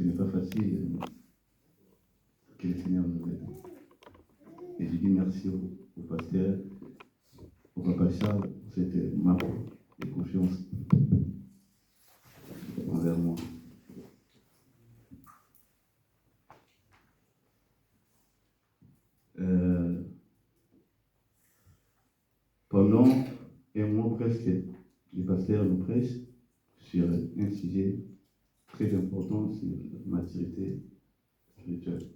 Ce n'est pas facile que le Seigneur nous aide. Et je dis merci au pasteur, au papa Charles, pour cette marque de confiance envers moi. Pendant un mois presque, le pasteur nous prêche sur un sujet très important sur la maturité spirituelle.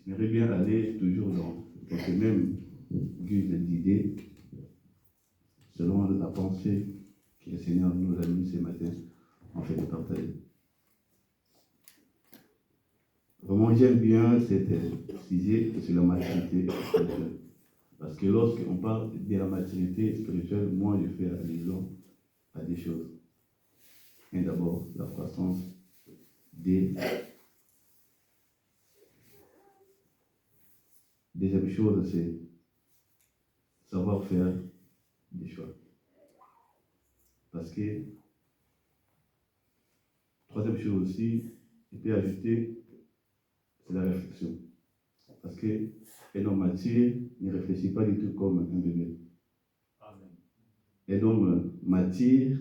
J'aimerais bien aller toujours dans ce même guise d'idées, selon la pensée que le Seigneur nous a mis ce matin en fait de partager. Vraiment, j'aime bien cet sujet sur la maturité spirituelle. Parce que lorsqu'on parle de la maturité spirituelle, moi je fais allusion à des choses. Et d'abord, la croissance des. Deuxième chose, c'est savoir faire des choix. Parce que, troisième chose aussi, je peux ajouter, c'est la réflexion. Parce qu'un homme mature ne réfléchit pas du tout comme un bébé. Amen. Un homme mature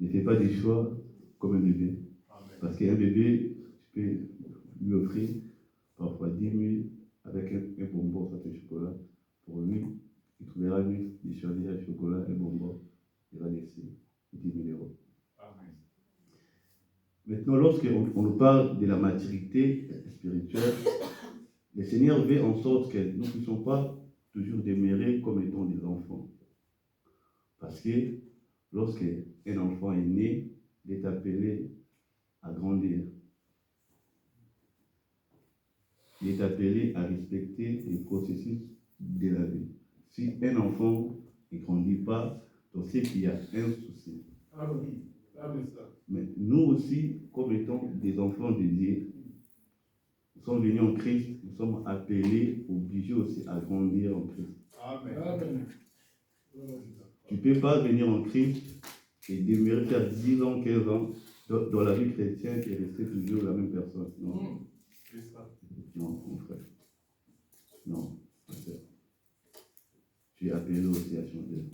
ne fait pas des choix comme un bébé. Amen. Parce qu'un bébé, tu peux lui offrir parfois 10 000 avec un bonbon, ça fait chocolat. Pour lui, il trouvera lui des choisir un chocolat, un bonbon, il va laisser 10 000 euros. Amen. Maintenant, lorsqu'on nous parle de la maturité spirituelle, le Seigneur veut en sorte que nous ne puissions pas toujours demeurer comme étant des enfants. Parce que lorsqu'un enfant est né, il est appelé à grandir. Il est appelé à respecter les processus de la vie. Si un enfant ne grandit pas, on sait qu'il y a un souci. Ah oui, ça. Mais nous aussi, comme étant des enfants de Dieu, nous sommes venus en Christ, nous sommes appelés, obligés aussi à grandir en Christ. Amen. Amen. Tu ne peux pas venir en Christ et demeurer faire 10 ans, 15 ans dans la vie chrétienne et rester toujours la même personne. Non. C'est ça. Non, mon frère. Non, ma soeur. Tu es appelé aussi à changer,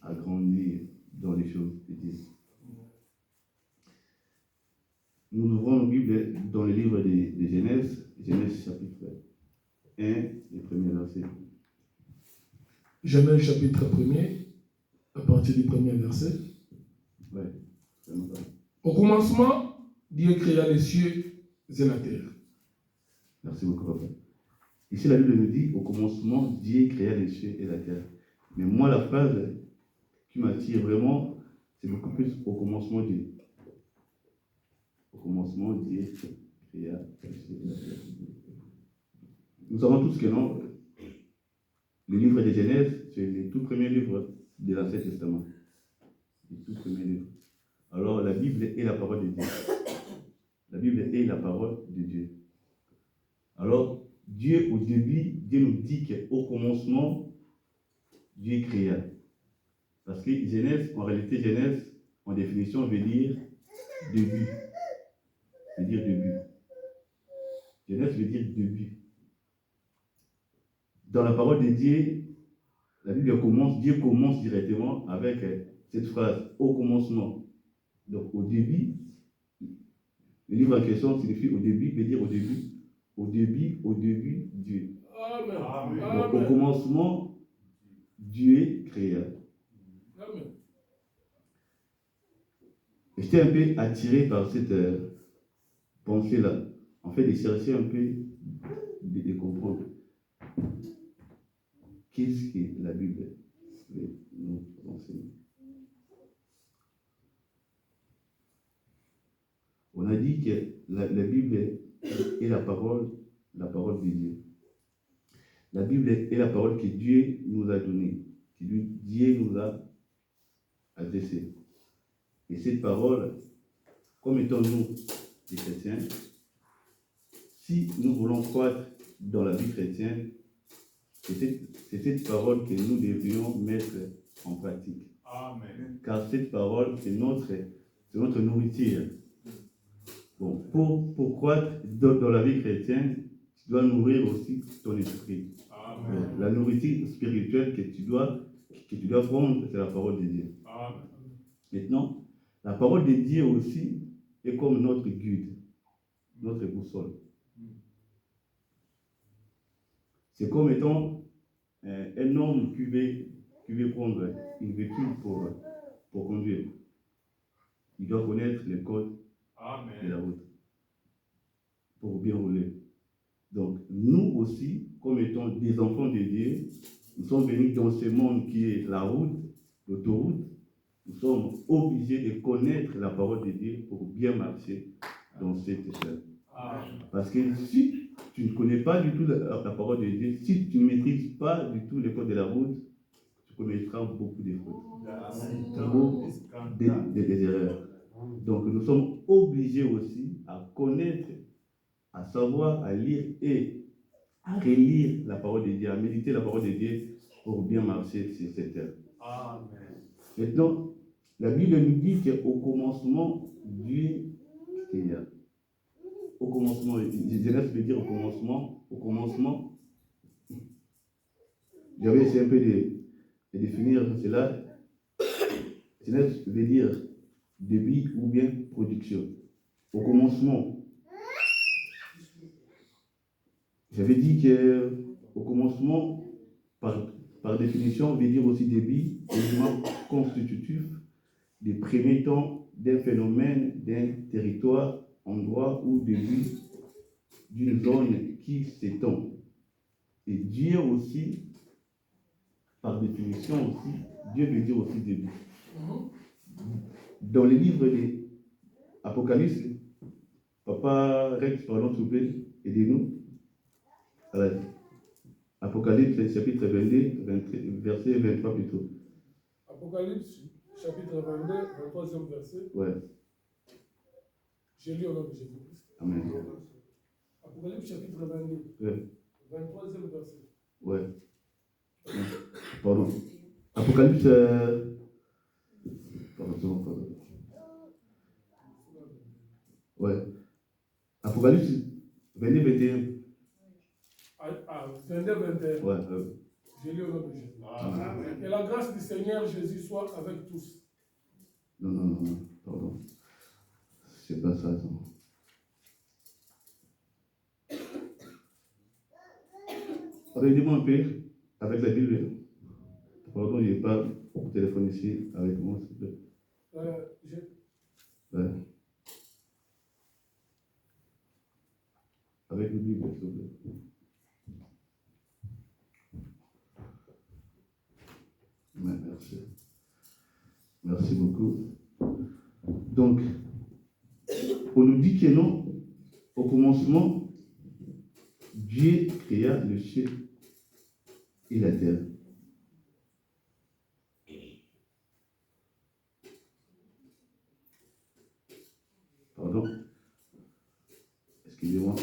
à grandir dans les choses de Dieu. Nous ouvrons la Bible dans le livre de Genèse, Genèse chapitre 1, les premiers versets. Genèse chapitre 1er, à partir du premier verset. Oui, c'est bon. Au commencement, Dieu créa les cieux et la terre. Merci beaucoup, papa. Ici, la Bible nous dit, au commencement, Dieu créa les cieux et la terre. Mais moi, la phrase qui m'attire vraiment, c'est beaucoup plus au commencement Dieu. Au commencement, Dieu créa les cieux et la terre. Nous savons tous que non, le livre de Genèse, c'est le tout premier livre de l'Ancien Testament. Le tout premier livre. Alors, la Bible est la parole de Dieu. La Bible est la parole de Dieu. Alors, Dieu, au début, Dieu nous dit qu'au commencement, Dieu créa. Parce que Genèse, en réalité, Genèse, en définition, veut dire début. Veut dire début. Genèse veut dire début. Dans la parole de Dieu, la Bible commence, Dieu commence directement avec cette phrase, au commencement. Donc, au début, le livre en question signifie au début, veut dire au début. Au début, Dieu. Amen. Donc, au commencement, Dieu créa. Amen. J'étais un peu attiré par cette pensée-là. En fait, de chercher un peu, de comprendre qu'est-ce que la Bible veut nous enseigner. On a dit que la Bible est la parole de Dieu. La Bible est la parole que Dieu nous a donnée, que Dieu nous a adressée. Et cette parole, comme étant nous, les chrétiens, si nous voulons croître dans la vie chrétienne, c'est cette parole que nous devrions mettre en pratique. Amen. Car cette parole, c'est notre nourriture. Bon, pour croître dans la vie chrétienne, tu dois nourrir aussi ton esprit. Amen. La nourriture spirituelle que tu dois prendre, c'est la parole de Dieu. Amen. Maintenant, la parole de Dieu aussi est comme notre guide, notre boussole. C'est comme étant un homme qui veut prendre une voiture pour conduire. Il doit connaître les codes de la route pour bien rouler. Donc, nous aussi, comme étant des enfants de Dieu, nous sommes venus dans ce monde qui est la route, l'autoroute. Nous sommes obligés de connaître la parole de Dieu pour bien marcher dans cette échelle. Parce que si tu ne connais pas du tout la parole de Dieu, si tu ne maîtrises pas du tout les codes de la route, tu commettras beaucoup de fautes, beaucoup des erreurs. Donc nous sommes obligés aussi à connaître, à savoir, à lire et à relire la parole de Dieu, à méditer la parole de Dieu pour bien marcher sur cette terre. Maintenant, la Bible nous dit qu'au commencement, Dieu créa. Au commencement, Genèse veut dire au commencement, j'avais essayé un peu de définir cela. Genèse veut dire début ou bien production. Au commencement, j'avais dit que au commencement, par définition, veut dire aussi début, élément constitutif des premiers temps d'un phénomène, d'un territoire, endroit ou début d'une zone qui s'étend. Et Dieu aussi, par définition aussi, Dieu veut dire aussi début. Dans les livres de l'Apocalypse, Papa Rex, pardon, s'il vous plaît, aidez-nous. Apocalypse, chapitre 22, verset 23 plutôt. Apocalypse, chapitre 22, 23e verset. Ouais. J'ai lu au nom de Jésus-Christ. Amen. Apocalypse, chapitre 22, Ouais. 23e verset. Ouais. Pardon. Apocalypse. Pardon. Ouais. Apocalypse 22, 21. 22, 21. Ouais. J'ai lu au nom de Jésus. Amen. Que la grâce du Seigneur Jésus soit avec tous. Non. Pardon. C'est pas ça. Non. Aidez-moi un peu avec la Bible. Pardon, il n'y a pas au téléphone ici avec moi, s'il vous plaît. Ouais. Avec la Bible, s'il vous plaît. Merci. Merci beaucoup. Donc, on nous dit que non, au commencement, Dieu créa le ciel et la terre. Pardon. Excusez-moi.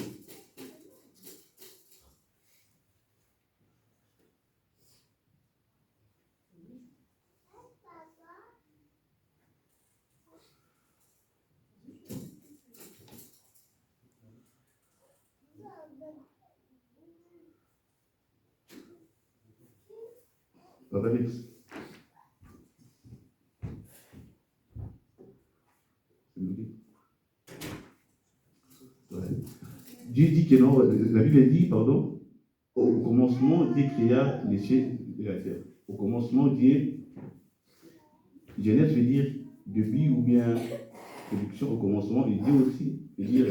Apocalypse. Ouais. Dieu dit que non, la Bible dit, pardon, au commencement, Dieu créa les cieux et la terre. Au commencement, Dieu, Genèse veut dire début ou bien production au commencement, et Dieu aussi veut dire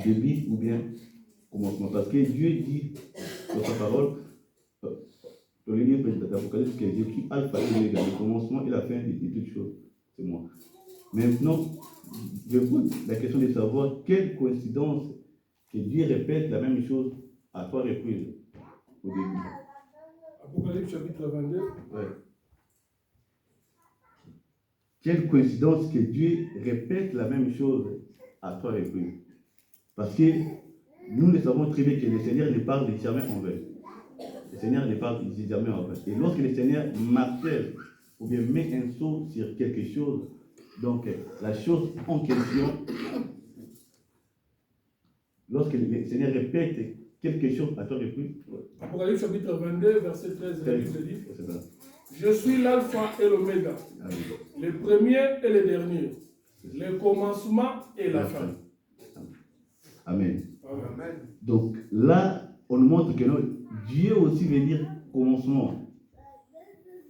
début ou bien commencement. Parce que Dieu dit dans sa parole, dans les livres d'Apocalypse, qu'il y a écrit Alpha et Omega, le commencement et la fin de toutes choses. C'est moi. Maintenant, je pose la question de savoir quelle coïncidence que Dieu répète la même chose à 3 reprises au début. Apocalypse chapitre 22. Ouais. Quelle coïncidence que Dieu répète la même chose à 3 reprises. Parce que nous le savons très bien que le Seigneur ne parle jamais en vain. Le Seigneur ne parle jamais en vain. Et lorsque le Seigneur martèle ou bien met un sceau sur quelque chose, donc la chose en question lorsque le Seigneur répète quelque chose à ton reprise, Apocalypse chapitre 22, verset 13, la Bible dit, c'est ça. je suis l'alpha et l'oméga, Amen. le premier et le dernier, le commencement et la fin. Amen. Amen. Donc là, on nous montre que non, Dieu aussi veut dire commencement.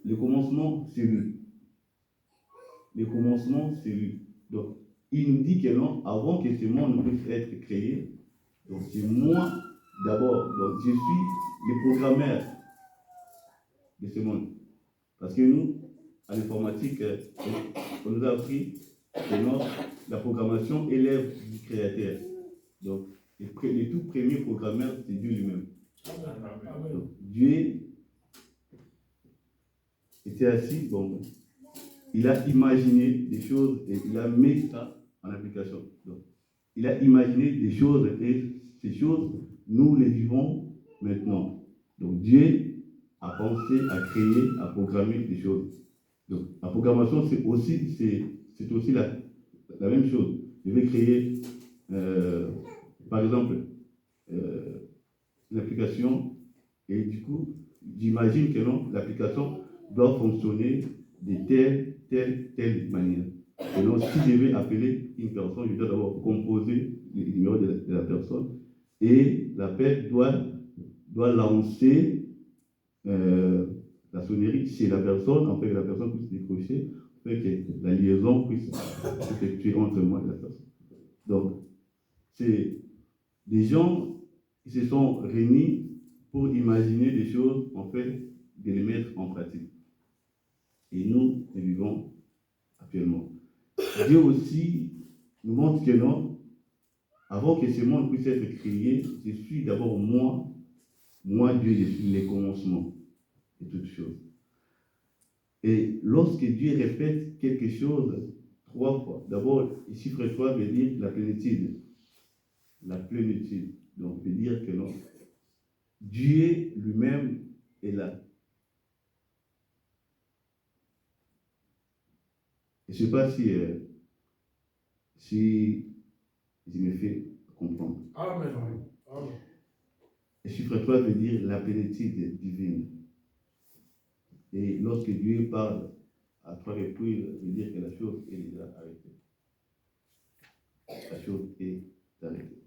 Le commencement, c'est lui. Le commencement, c'est lui. Donc, il nous dit que non, avant que ce monde puisse être créé, donc c'est moi d'abord. Donc, je suis le programmeur de ce monde. Parce que nous, à l'informatique, on nous a appris que non, la programmation est l'œuvre du Créateur. Donc, le tout premier programmeur, c'est Dieu lui-même. Donc, Dieu était assis, bon, il a imaginé des choses et il a mis ça en application. Donc, il a imaginé des choses et ces choses, nous les vivons maintenant. Donc, Dieu a pensé, a créé, a programmé des choses. Donc, la programmation, c'est aussi la même chose. Je vais créer, par exemple, une application et du coup, j'imagine que non, l'application doit fonctionner de telle manière. Et donc, si je vais appeler une personne, je dois d'abord composer le numéro de la personne et l'appel doit lancer la sonnerie chez la personne, afin que la personne puisse décrocher, afin que la liaison puisse s'effectuer entre moi et la personne. Donc, c'est des gens qui se sont réunis pour imaginer des choses, en fait, de les mettre en pratique. Et nous vivons actuellement. Dieu aussi nous montre que non, avant que ce monde puisse être créé, je suis d'abord moi Dieu, je suis le commencement de toutes choses. Et lorsque Dieu répète quelque chose 3 fois, d'abord, le chiffre 3 veut dire la plénitude. La plénitude. Donc, veut dire que non, Dieu lui-même est là. Je ne sais pas si je me fais comprendre. Amen. Amen. Le chiffre 3 veut dire la plénitude divine. Et lorsque Dieu parle à 3 reprises, veut dire que la chose est déjà arrêtée. La chose est arrêtée.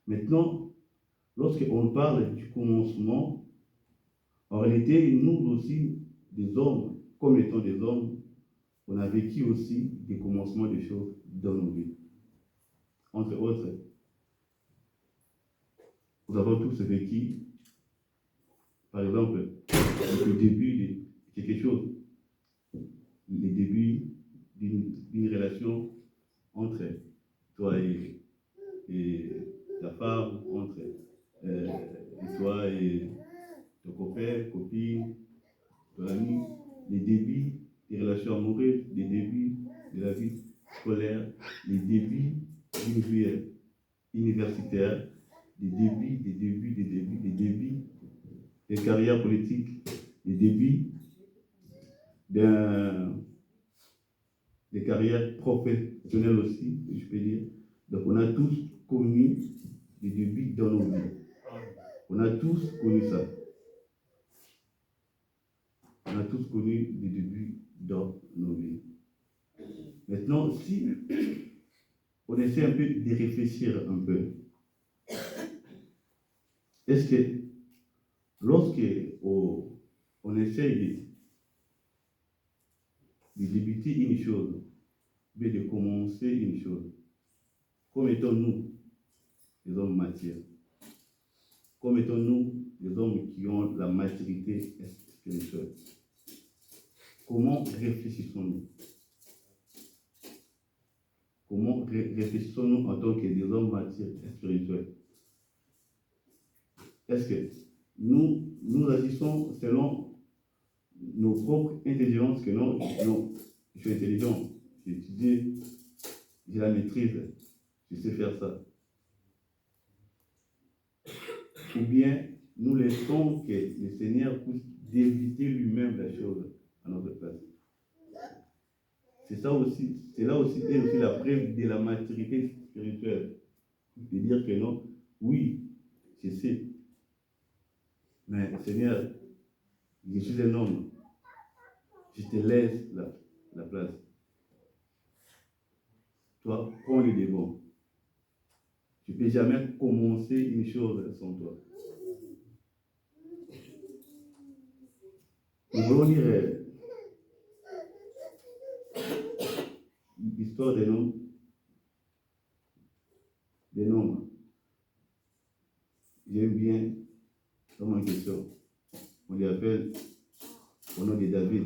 Maintenant, lorsqu'on parle du commencement, en réalité, nous aussi, des hommes, comme étant des hommes, on a vécu aussi des commencements de choses dans nos vies. Entre autres, nous avons tous vécu, par exemple, le début de quelque chose, le début d'une relation entre toi et ta femme, entre toi et ton copain, copine, ton ami, les débuts des relations amoureuses, les débuts de la vie scolaire, les débuts d'une vie universitaire, les débuts des carrières politiques, les débuts des carrières professionnelles aussi, je peux dire. Donc on a tous connu les débuts dans nos vies. On a tous connu ça. On a tous connu les débuts dans nos vies. Maintenant, si on essaie un peu de réfléchir un peu, est-ce que lorsque on essaie de débuter une chose, mais de commencer une chose, comme étant-nous les hommes matures, comme étant-nous les hommes qui ont la maturité spirituelle, comment réfléchissons-nous? Comment réfléchissons-nous en tant que des hommes matures spirituels? Est-ce que nous agissons selon nos propres intelligences, que non, je suis intelligent, j'ai étudié, j'ai la maîtrise, je sais faire ça? Ou bien nous laissons que le Seigneur puisse débuter lui-même la chose à notre place? C'est là aussi la preuve de la maturité spirituelle. de dire que non, oui, je sais. Mais Seigneur, je suis un homme. Je te laisse la place. Toi, prends le devant. Tu ne peux jamais commencer une chose sans toi. Nous voulons lire l'histoire des noms. J'aime bien comme une question. On les appelle au nom de David.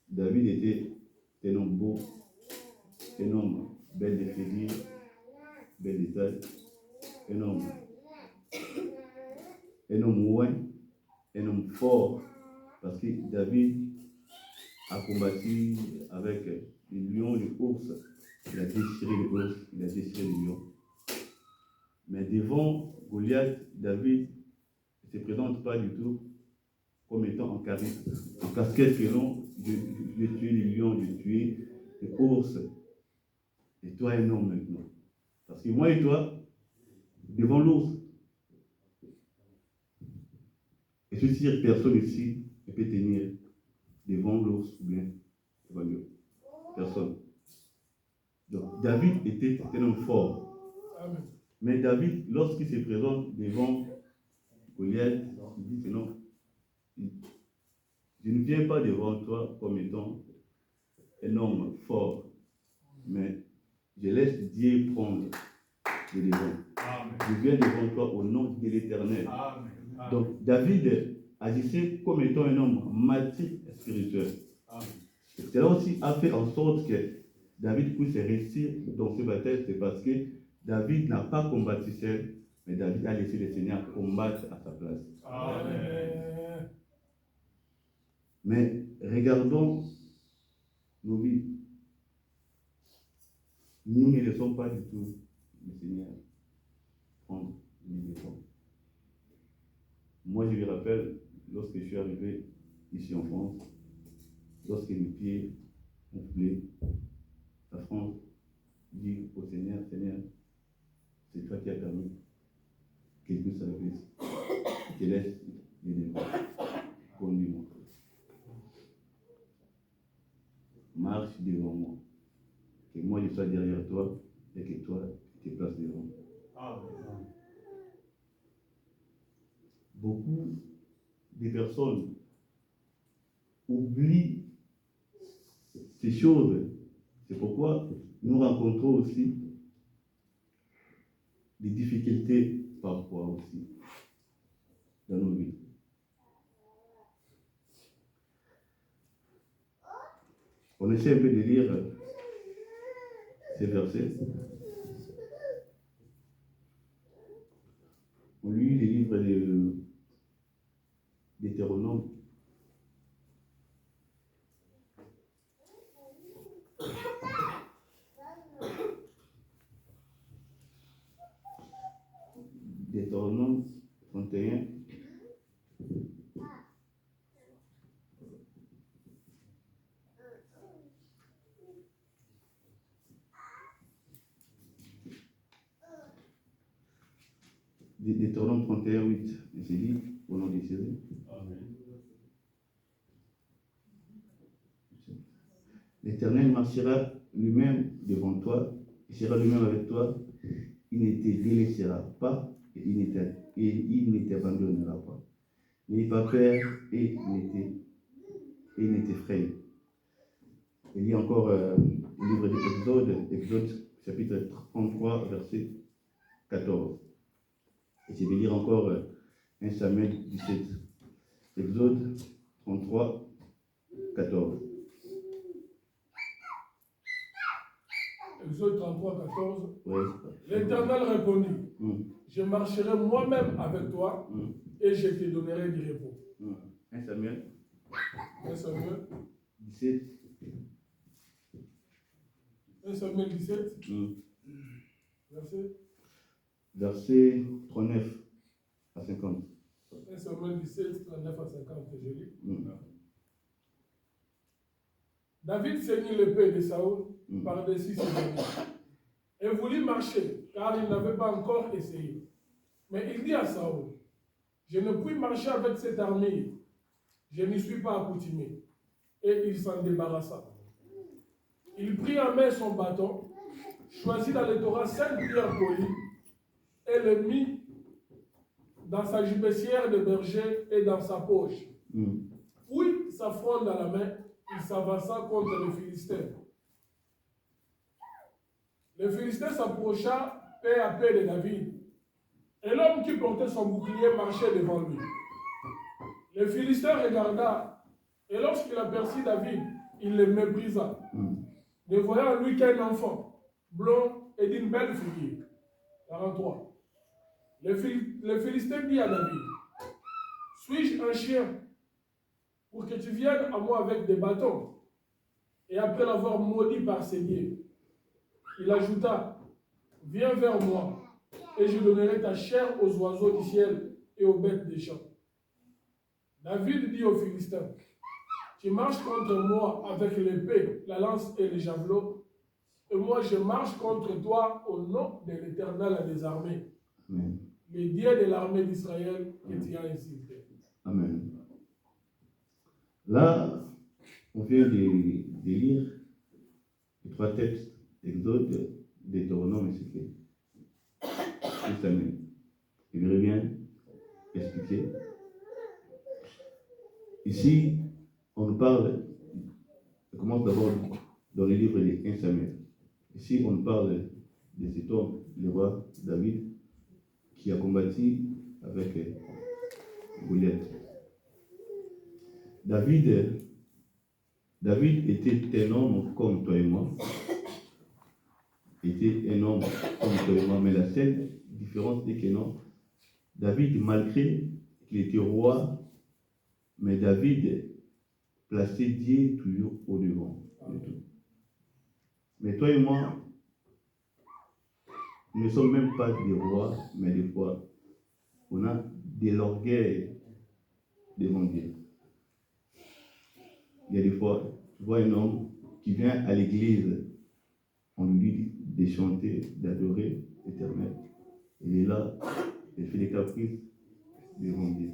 David était un homme beau, un homme bel de figure, bel de taille, un homme loin, un homme fort, parce que David a combattu avec les lions, les ours. Il a déchiré les ours, il a déchiré les lions. Mais devant Goliath, David ne se présente pas du tout comme étant en charisme, en casquette que non, je tue les lions, je tue les ours. Et toi, un homme maintenant. Parce que moi et toi, devant l'ours, et je suis sûr que personne ici ne peut tenir devant l'ours ou bien devant Dieu. Personne. Donc, David était un homme fort. Amen. Mais David, lorsqu'il se présente devant Goliath, il dit que non, je ne viens pas devant toi comme étant un homme fort, mais je laisse Dieu prendre le devant. Je viens devant toi au nom de l'Éternel. Donc, David agissait comme étant un homme mature spirituel. Cela aussi a fait en sorte que David puisse réussir dans ce bataille, c'est parce que David n'a pas combattu seul, mais David a laissé le Seigneur combattre à sa place. Amen. Mais regardons nos vies. Nous ne laissons pas du tout le Seigneur prendre le devant. Moi, je me rappelle, lorsque je suis arrivé ici en France, lorsque mes pieds ont foulé, la France dit au Seigneur, Seigneur, c'est toi qui as permis qu'il puisse arriver ici. Je te laisse le devant. Conduis-moi. Marche devant moi. Que moi je sois derrière toi et que toi tu te places devant moi. Beaucoup de personnes oublient ces choses. C'est pourquoi nous rencontrons aussi des difficultés parfois aussi dans nos vies. On essaie un peu de lire ces versets. On lit les livres de Deutéronome. Deutéronome 31. Deutéronome 31, 8. Je lis au nom de Jésus. L'Éternel marchera lui-même devant toi, il sera lui-même avec toi, il ne te délaissera pas et il ne t'abandonnera pas. N'aie pas peur et ne t'effraie. Il y a encore le livre d'Exode, Exode chapitre 33, verset 14. Et je vais lire encore 1 Samuel 17. Exode 33, 14. Exode 33, 14. Oui. L'Éternel répondit, je marcherai moi-même avec toi et je te donnerai du repos. 1 Samuel 1 Samuel 17. 1 Samuel 17. Verset 39 à 50. 1 Samuel 17, 39 à 50, je lis. David saignit l'épée de Saoul par-dessus ses ennemis. et voulut marcher, car il n'avait pas encore essayé. Mais il dit à Saül, je ne puis marcher avec cette armure, je n'y suis pas accoutumé. Et il s'en débarrassa. Il prit en main son bâton, choisit dans le Torah 5 pierres polies, et le mit dans sa gibecière de berger et dans sa poche. Puis, sa fronde dans la main, il s'avança contre le Philistin. Le Philistin s'approcha peu à peu de David, et l'homme qui portait son bouclier marchait devant lui. Le Philistin regarda, et lorsqu'il aperçut David, il le méprisa, ne voyant en lui qu'un enfant, blond et d'une belle figure. 43. Le Philistin dit à David, suis-je un chien pour que tu viennes à moi avec des bâtons? Et après l'avoir maudit par ses dieux, il ajouta, viens vers moi, et je donnerai ta chair aux oiseaux du ciel et aux bêtes des champs. David dit aux Philistins, tu marches contre moi avec l'épée, la lance et les javelots, et moi je marche contre toi au nom de l'Éternel des armées, le Dieu de l'armée d'Israël que tu as insulté. Amen. Là, on vient de lire les 3 textes, Exode, Deutéronome et Ézéchiel. Je voudrais bien expliquer. Ici, on nous parle, on commence d'abord dans le livre de 1 Samuel. Ici, on nous parle de cet homme, le roi David, qui a combattu avec Goliath. David était un homme comme toi et moi. Était un homme comme toi et moi. Mais la seule différence est que non, David, malgré qu'il était roi, mais David plaçait Dieu toujours au-devant de tout. Mais toi et moi, nous ne sommes même pas des rois, mais des fois, on a de l'orgueil devant Dieu. Il y a des fois, tu vois un homme qui vient à l'église, on lui dit de chanter, d'adorer l'Éternel. Il est là, il fait des caprices devant Dieu.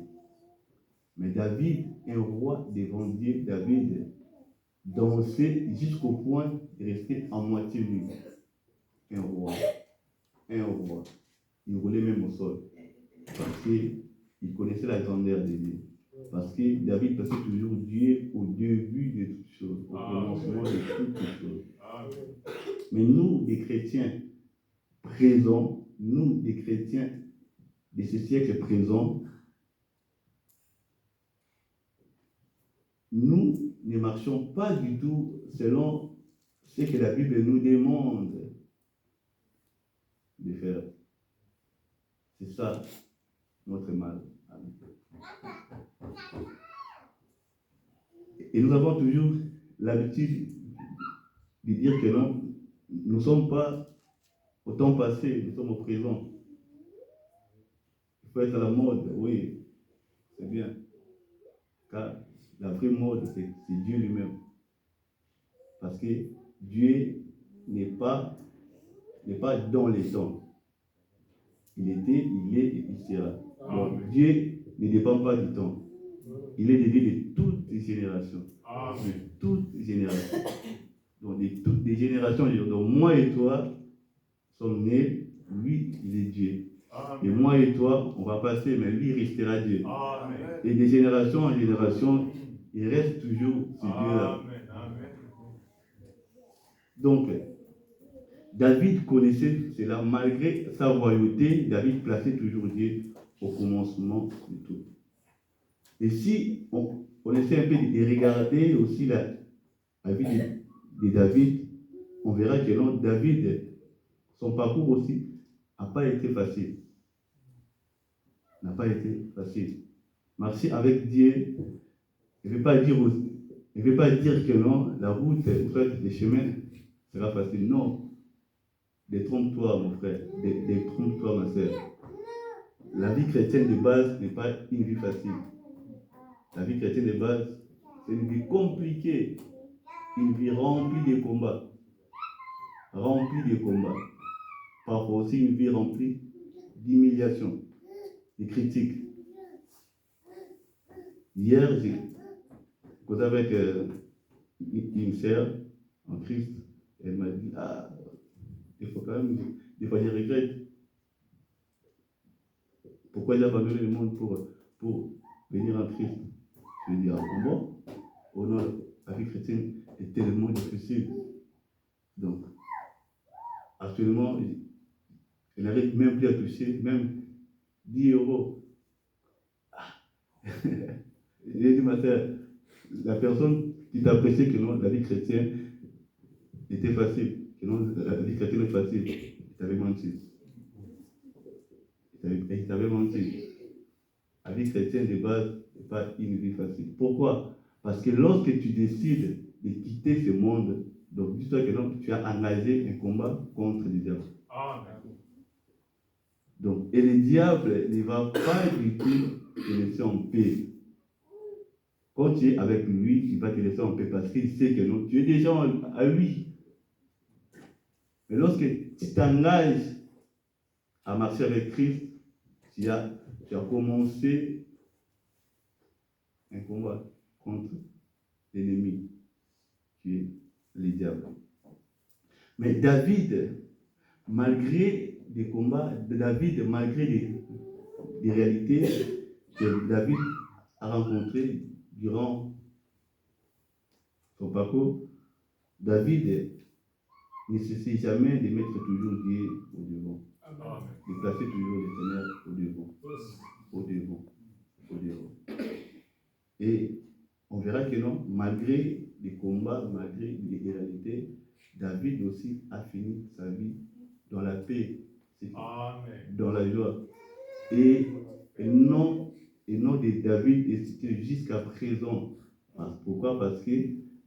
Mais David, un roi devant Dieu, David dansait jusqu'au point de rester à moitié nu. Un roi. Il roulait même au sol. Parce qu'il connaissait la grandeur de Dieu. Parce que David passait toujours Dieu au début de toutes choses, au commencement de toutes choses. Mais nous, les chrétiens présents, nous, les chrétiens de ce siècle présent, nous ne marchons pas du tout selon ce que la Bible nous demande de faire. C'est ça notre mal. Et nous avons toujours l'habitude de dire que non, nous ne sommes pas au temps passé, nous sommes au présent. Il faut être à la mode, oui, c'est bien. Car la vraie mode, c'est Dieu lui-même. Parce que Dieu n'est pas dans les temps. Il était, il est et il sera. Donc Dieu ne dépend pas du temps. Il est le Dieu de toutes les générations. De toutes les générations. Donc de toutes les générations. Donc moi et toi sommes nés, lui il est Dieu. Et moi et toi, on va passer, mais lui il restera Dieu. Et de génération en génération, il reste toujours ce Dieu-là. Donc, David connaissait cela, malgré sa royauté, David plaçait toujours Dieu au commencement de tout. Et si on essaie un peu de regarder aussi la vie de David, on verra que non, David, son parcours aussi n'a pas été facile. N'a pas été facile. Marcher avec Dieu, il ne veut pas dire que non, la route, le chemin sera facile. Non. Détrompe-toi, mon frère. Détrompe-toi, ma soeur. La vie chrétienne de base n'est pas une vie facile. La vie chrétienne de base, c'est une vie compliquée. Une vie remplie de combats. Remplie de combats. parfois aussi une vie remplie d'humiliation, de critiques. Hier, j'ai causé avec une sœur en Christ. Elle m'a dit, il faut quand même, des fois je regrette. Pourquoi j'ai abandonné le monde pour venir en Christ? Je lui dis, bon, oh non, la vie chrétienne est tellement difficile. Donc, actuellement, je n'arrive même plus à toucher même 10 euros. J'ai dit, ma sœur, la personne qui t'appréciait que non, la vie chrétienne était facile, que non, la vie chrétienne est facile, il t'avait menti. Il t'avait menti. La vie chrétienne de base n'est pas une vie facile. Pourquoi? Parce que lorsque tu décides de quitter ce monde, donc dis-toi que non, tu as engagé un combat contre le diable. Donc, et le diable ne va pas du tout te laisser en paix. Quand tu es avec lui, il va te laisser en paix parce qu'il sait que non, tu es déjà à lui. Mais lorsque tu t'engages à marcher avec Christ, tu as commencé un combat contre l'ennemi, qui est le diable. Mais David, malgré des combats, malgré des réalités que David a rencontrées durant son parcours, David ne cessait jamais de mettre toujours Dieu au devant. De placer toujours l'Éternel au devant. Et on verra que non, malgré les combats, malgré les réalités, David aussi a fini sa vie dans la paix, dans la joie. Et non de David est cité jusqu'à présent. Pourquoi? Parce que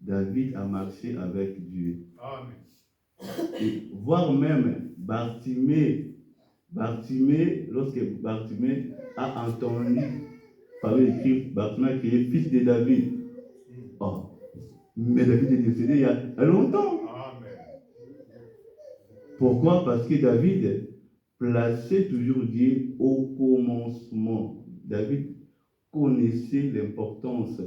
David a marché avec Dieu. Et voire même Bartimée, lorsque Bartimée a entendu parler de Christ, Bartimée qui est fils de David. Mais David est décédé il y a longtemps. Pourquoi? Parce que David plaçait toujours Dieu au commencement. David connaissait l'importance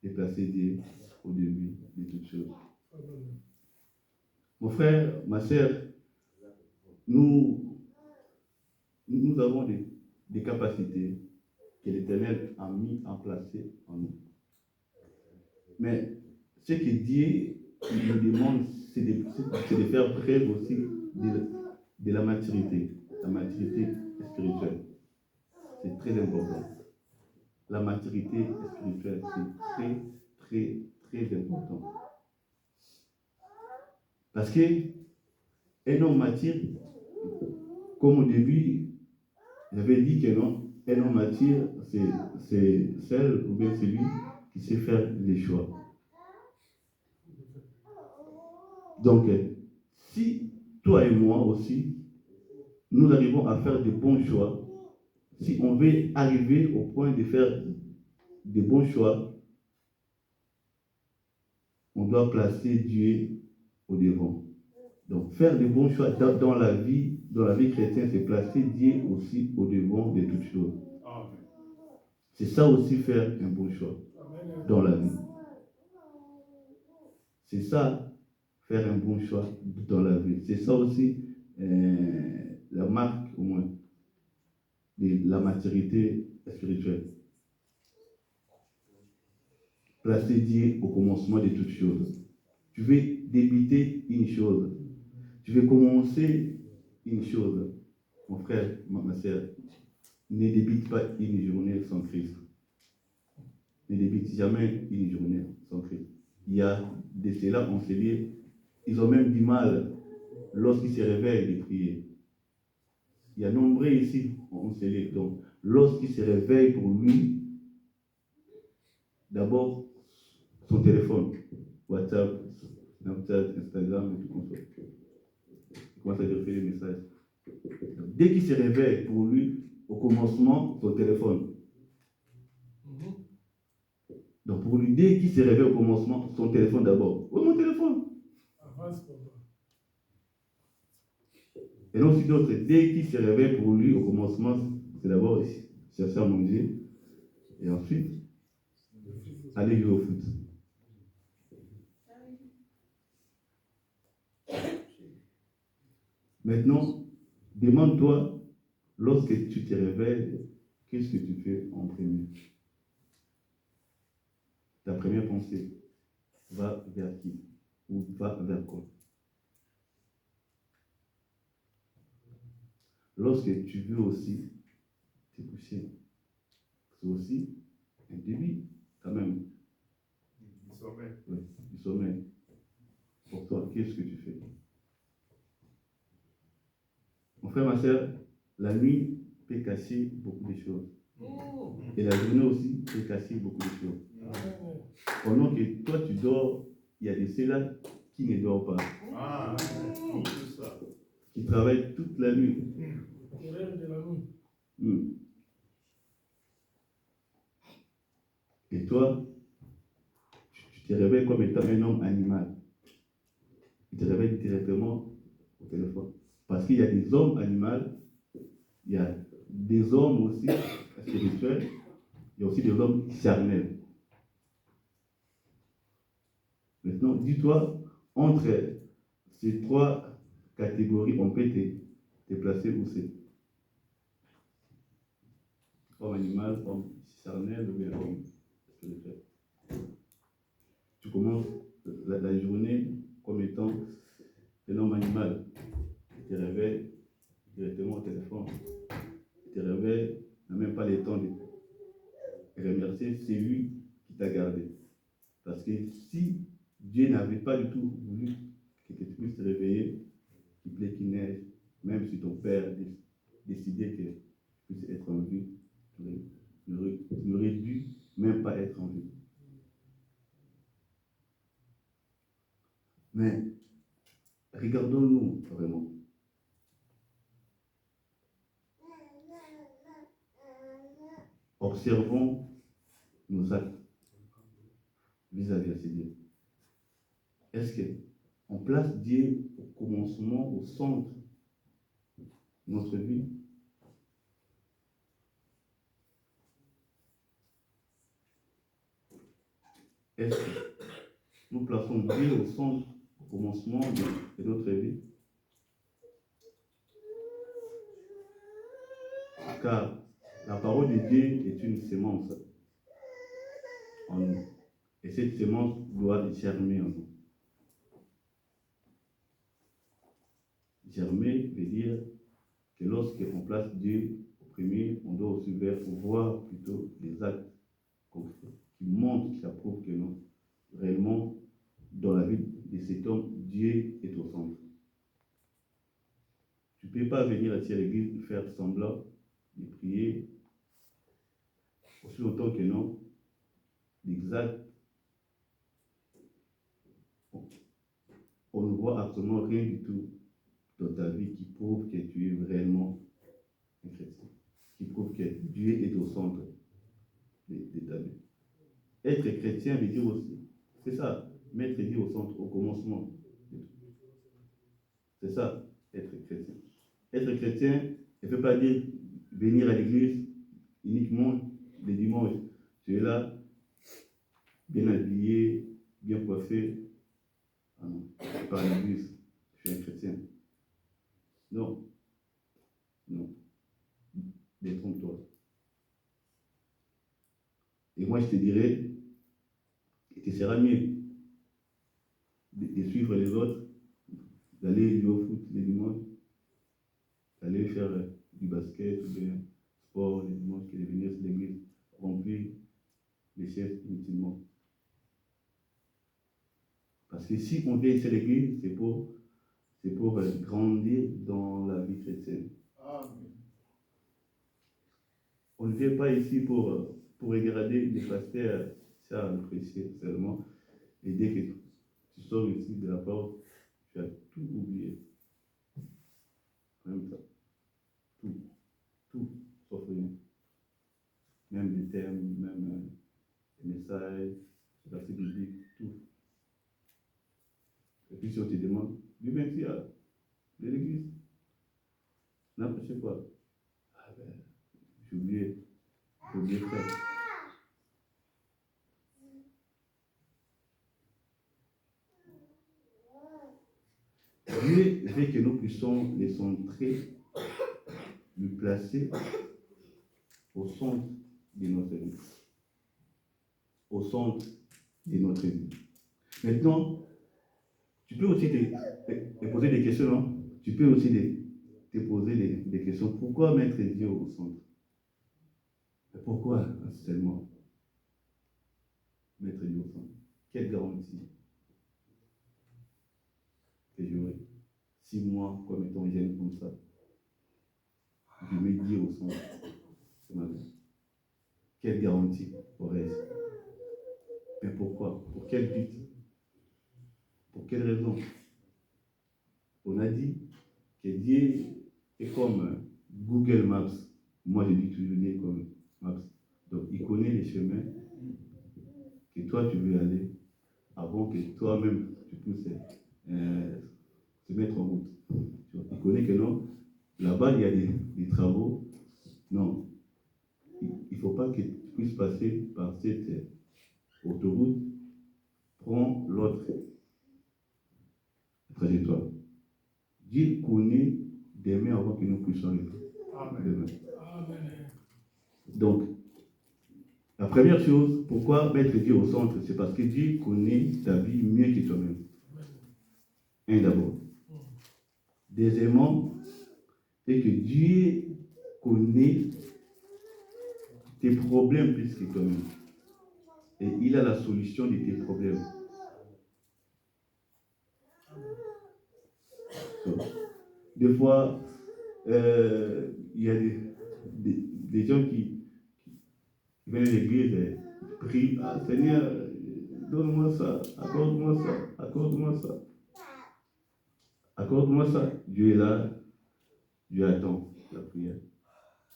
de placer Dieu au début de toutes choses. Mon frère, ma sœur, nous avons des capacités que l'Éternel a mis en place en nous. Mais ce que Dieu nous demande, c'est de faire preuve aussi de la maturité spirituelle. C'est très important. La maturité spirituelle, c'est très, très, très important. Parce qu'un homme mature, comme au début, j'avais dit que non, un homme mature, c'est celle ou bien celui qui sait faire les choix. Donc, si toi et moi aussi, nous arrivons à faire de bons choix, si on veut arriver au point de faire de bons choix, on doit placer Dieu au devant. Donc, faire de bons choix dans la vie chrétienne, c'est placer Dieu aussi au devant de toutes choses. C'est ça aussi faire un bon choix dans la vie. C'est ça, faire un bon choix dans la vie. C'est ça aussi la marque, au moins, de la maturité spirituelle. Placer Dieu au commencement de toutes choses. Tu veux débuter une chose. Tu veux commencer une chose. Mon frère, ma soeur, ne débute pas une journée sans Christ. Ne débute jamais une journée sans Christ. Il y a de cela, on se dit, ils ont même du mal lorsqu'ils se réveillent de prier. Il y a nombreux ici, on se dit, donc, lorsqu'ils se réveillent pour lui, d'abord, son téléphone, WhatsApp, Snapchat, Instagram, et tout comme ça. Il commence à faire des messages. Donc, dès qu'il se réveille pour lui, au commencement, son téléphone. Donc pour lui, dès qu'il se réveille au commencement, son téléphone d'abord. Où est mon téléphone? Et non, si d'autres, dès qu'il se réveille pour lui, au commencement, c'est d'abord chercher à manger et ensuite aller jouer au foot. Maintenant, demande-toi, lorsque tu te réveilles, qu'est-ce que tu fais en premier? Ta première pensée va vers qui? Ou va vers quoi? Lorsque tu veux aussi te coucher, c'est aussi un début, quand même. Du sommeil. Oui, du sommeil. Pour toi, qu'est-ce que tu fais? Mon frère, ma soeur, la nuit peut cacher beaucoup de choses. Et la journée aussi peut cacher beaucoup de choses. Pendant que toi tu dors, il y a des ceux-là qui ne dorment pas. Ah, c'est ça. Qui travaillent toute la nuit. Et toi, tu te réveilles comme étant un homme animal. Tu te réveilles directement au téléphone. Parce qu'il y a des hommes animaux, il y a des hommes aussi spirituels, il y a aussi des hommes charnels. Maintenant, dis-toi, entre ces trois catégories, on peut te placer où c'est? Homme animal, homme charnel ou bien homme spirituel. Tu commences la journée comme étant un homme animal. Tu te réveilles directement au téléphone. Tu te réveilles, tu n'as même pas le temps de remercier celui qui t'a gardé. Parce que si Dieu n'avait pas du tout voulu que tu puisses te réveiller, qu'il plaît qu'il neige, même si ton père décidait que tu puisses être en vie, tu n'aurais dû même pas être en vie. Mais regardons-nous vraiment. Observons nos actes vis-à-vis de Dieu. Est-ce qu'on place Dieu au commencement, au centre de notre vie? Est-ce que nous plaçons Dieu au centre, au commencement de notre vie? Car la parole de Dieu est une sémence en nous. Et cette sémence doit germer en nous. Germer veut dire que lorsqu'on place Dieu au premier, on doit aussi voir plutôt les actes concrets qui montrent, qui approuvent que non, réellement, dans la vie de cet homme, Dieu est au centre. Tu ne peux pas venir ici à l'église faire semblant de prier aussi longtemps que non, l'exact. On ne voit absolument rien du tout dans ta vie qui prouve que tu es réellement un chrétien, qui prouve que Dieu est au centre de ta vie. Être chrétien veut dire aussi, c'est ça, mettre Dieu au centre, au commencement. C'est ça, être chrétien. Être chrétien ne veut pas dire venir à l'église uniquement les dimanches. Tu es là, bien habillé, bien coiffé. Ah non, je ne suis pas à l'église, je suis un chrétien. Non, non, détrompe-toi. Et moi, je te dirais, que ce sera mieux de suivre les autres, d'aller jouer au foot les dimanches, d'aller faire du basket ou bien sport les dimanches, que de venir sur l'église, remplir les chaises inutilement. Parce que si on vient ici à l'église, c'est pour grandir dans la vie chrétienne. Amen. On ne vient pas ici pour regarder les pasteurs, ça, le prêcher seulement. Et dès que tu sors ici de la porte, tu as tout oublié. Même ça. Tout, sauf rien. Même les termes, même les messages, les versets bibliques, tout. Et puis si on te demande, du 20 de l'église, Non, je sais pas. Ah ben, j'ai oublié. J'ai oublié ça. Dieu veut que nous puissions les centrer, le placer au centre de notre vie. Au centre de notre vie. Maintenant, tu peux aussi te poser des questions, non? Tu peux aussi te poser des questions. Pourquoi mettre Dieu au centre? Pourquoi seulement mettre Dieu au centre? Quelle garantie que j'aurai si moi, comme étant jeune comme ça, je mets Dieu au centre de ma vie? Quelle garantie aurais-je? Mais pourquoi? Pour quel but? Pour quelle raison? On a dit que Dieu est comme Google Maps. Moi, je dis toujours Dieu comme Maps. Donc, il connaît les chemins que toi, tu veux aller avant que toi-même, tu puisses se mettre en route. Il connaît que non, là-bas, il y a des travaux. Non, il ne faut pas que tu puisses passer par cette autoroute. Prends l'autre trajectoire. Dieu connaît demain avant que nous puissions arriver. Demain. Donc, la première chose, pourquoi mettre Dieu au centre, c'est parce que Dieu connaît ta vie mieux que toi-même. Un d'abord. Deuxièmement, c'est que Dieu connaît tes problèmes plus que toi-même. Et il a la solution de tes problèmes. Donc, des fois, il y a des gens qui viennent à l'église, prient, ah, Seigneur, donne-moi ça, accorde-moi ça, accorde-moi ça. Accorde-moi ça. Dieu est là, Dieu attend la prière.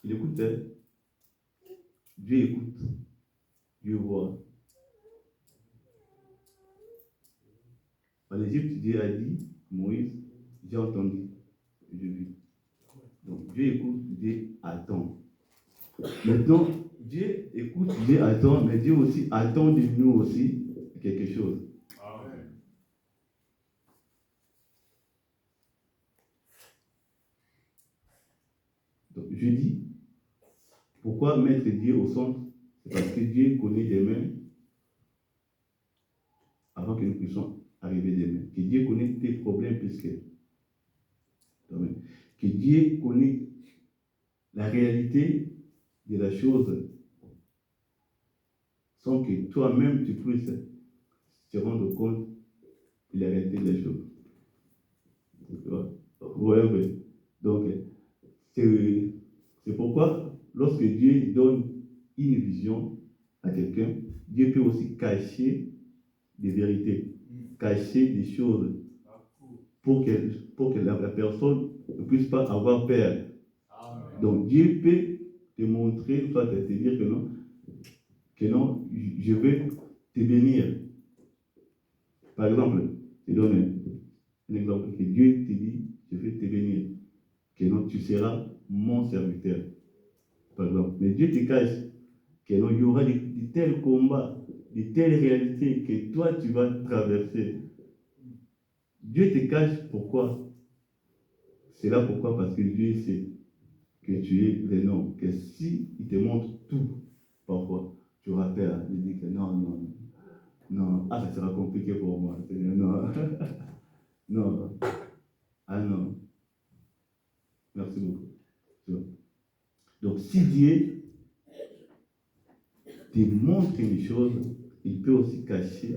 Il écoute, hein? Dieu écoute, Dieu voit. En Égypte, Dieu a dit, Moïse, j'ai entendu, je vis. Donc Dieu écoute, Dieu attend. Maintenant, Dieu écoute, Dieu attend, mais Dieu aussi attend de nous aussi quelque chose. Amen. Donc je dis, pourquoi mettre Dieu au centre? C'est parce que Dieu connaît demain avant que nous puissions arriver demain. Que Dieu connaît tes problèmes plus que toi-même. Que Dieu connaît la réalité de la chose sans que toi-même tu puisses te rendre compte de la réalité de la chose. Ouais. Donc, c'est pourquoi lorsque Dieu donne une vision à quelqu'un, Dieu peut aussi cacher des vérités, cacher des choses pour que la personne ne puisse pas avoir peur. Amen. Donc Dieu peut te montrer, soit te dire que non, je vais te bénir. Par exemple, je donne un exemple, que Dieu te dit, je vais te bénir, que non, tu seras mon serviteur. Par exemple, mais Dieu te cache que non, il y aura de tels combats, de telles réalités que toi tu vas traverser. Dieu te cache pourquoi? C'est là pourquoi? Parce que Dieu sait que tu es vraiment, que si il te montre tout, parfois, tu auras peur. Il dit que non, ça sera compliqué pour moi. Non, non, ah non. Merci beaucoup. Donc, si Dieu te montre une chose, il peut aussi cacher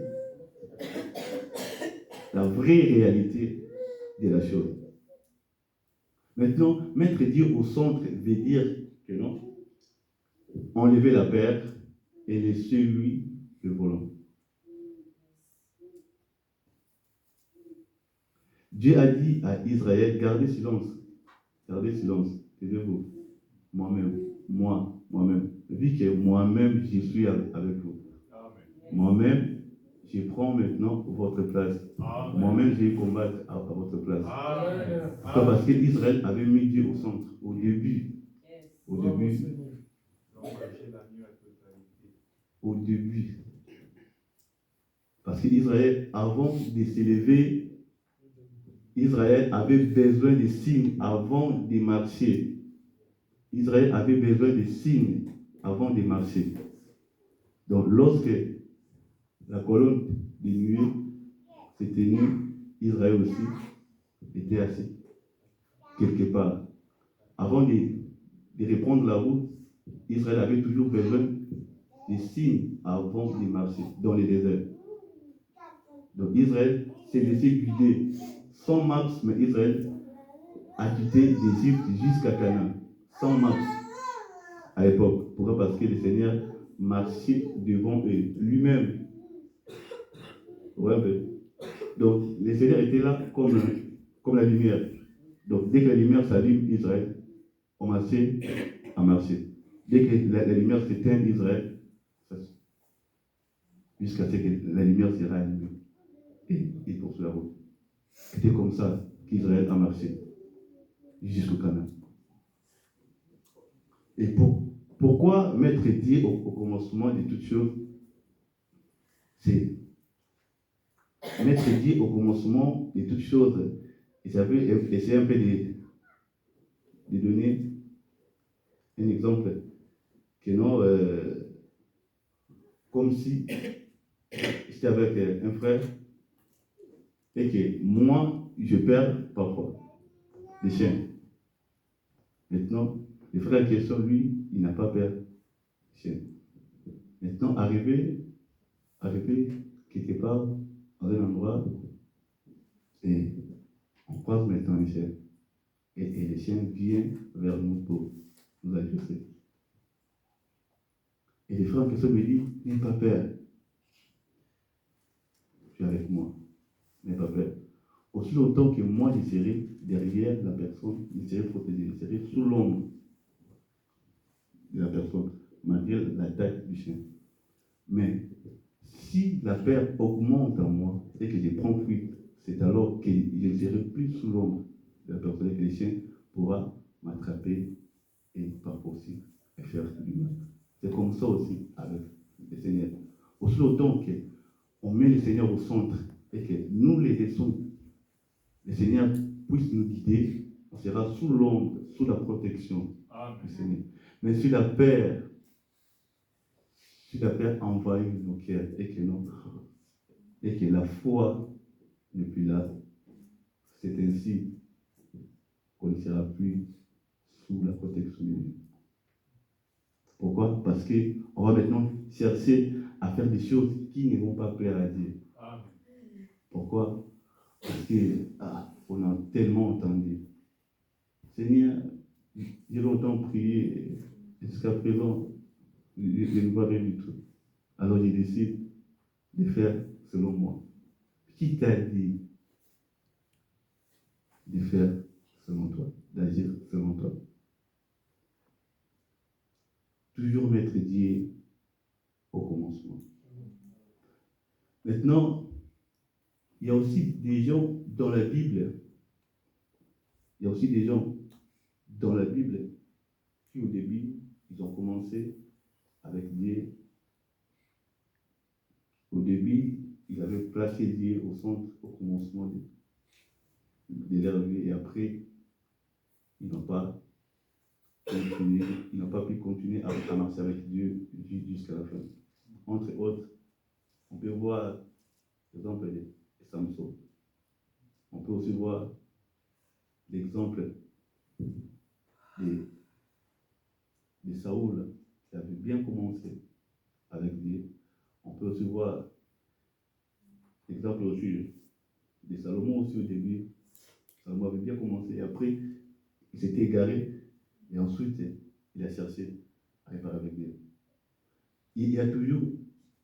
la vraie réalité de la chose. Maintenant, mettre Dieu au centre veut dire que non, enlever la peur et laisser lui le volant. Dieu a dit à Israël, gardez silence, taisez-vous, moi-même, vu que moi-même je suis avec vous. Amen. Moi-même, je prends maintenant votre place. Amen. Moi-même, je vais combattre à votre place. Amen. Pourquoi? Parce qu'Israël avait mis Dieu au centre, au début. Au Bravo, début, Seigneur. Donc, j'ai la nuit à totalité. au début. Parce qu'Israël, avant de s'élever, Israël avait besoin de signes avant de marcher. Israël avait besoin de signes avant de marcher. Donc, lorsque la colonne de nuée s'est tenue, Israël aussi était assis quelque part. Avant de reprendre la route, Israël avait toujours besoin de signes avant de marcher dans le désert. Donc Israël s'est laissé guider sans marche, mais Israël a quitté d'Égypte jusqu'à Canaan, sans marche à l'époque. Pourquoi? Parce que le Seigneur marchait devant eux, lui-même. Ouais. Donc le Seigneur était là comme la lumière. Donc dès que la lumière s'allume, Israël a marché à marcher. Dès que la lumière s'éteint, Israël, jusqu'à ce que la lumière sera allumée. Et il poursuit la route. C'était comme ça qu'Israël a marché jusqu'au Canaan. Et pourquoi mettre Dieu au commencement de toutes choses? C'est mettre Dieu au commencement de toutes choses. Et ça veut essayer un peu de donner un exemple que non, comme si j'étais avec un frère et que moi, je perds parfois des chiens. Maintenant, le frère en question, lui, il n'a pas peur des chiens. Maintenant, arrivé quelque part, dans un endroit, et on croise maintenant un chien. Et le chien vient vers nous pour nous agresser. Et le frère en question me dit, n'aie pas peur. Tu es avec moi. N'aie pas peur. Aussi longtemps que moi, je serai derrière la personne, je serai protégé, je serai sous l'ombre de la personne, malgré l'attaque du chien. Mais si la peur augmente en moi et que je prends fuite, c'est alors que je ne serai plus sous l'ombre de la personne et que le chien pourra m'attraper et parfois aussi faire du mal. C'est comme ça aussi avec le Seigneur. Aussi longtemps qu'on met le Seigneur au centre et que nous les laissons, le Seigneur puisse nous guider, on sera sous l'ombre, sous la protection du Seigneur. Mais si la peur envahit nos cœurs et que la foi n'est plus là, c'est ainsi qu'on ne sera plus sous la protection de Dieu. Pourquoi? Parce qu'on va maintenant chercher à faire des choses qui ne vont pas plaire à Dieu. Pourquoi? Parce qu'on a tellement entendu. Seigneur, j'ai longtemps prié, jusqu'à présent, je ne vois rien du tout. Alors je décide de faire selon moi. Qui t'a dit de faire selon toi, d'agir selon toi? Toujours mettre Dieu au commencement. Maintenant, il y a aussi des gens dans la Bible, qui au début, ils ont commencé avec Dieu. Au début, ils avaient placé Dieu au centre, au commencement de leur vie, et après, ils n'ont pas pu continuer à marcher avec Dieu jusqu'à la fin. Entre autres, on peut voir l'exemple de Samson. On peut aussi voir l'exemple de Saoul, qui avait bien commencé avec Dieu. On peut aussi voir l'exemple aussi de Salomon aussi au début. Salomon avait bien commencé et après, il s'était égaré et ensuite, il a cherché à réparer avec Dieu. Il y a toujours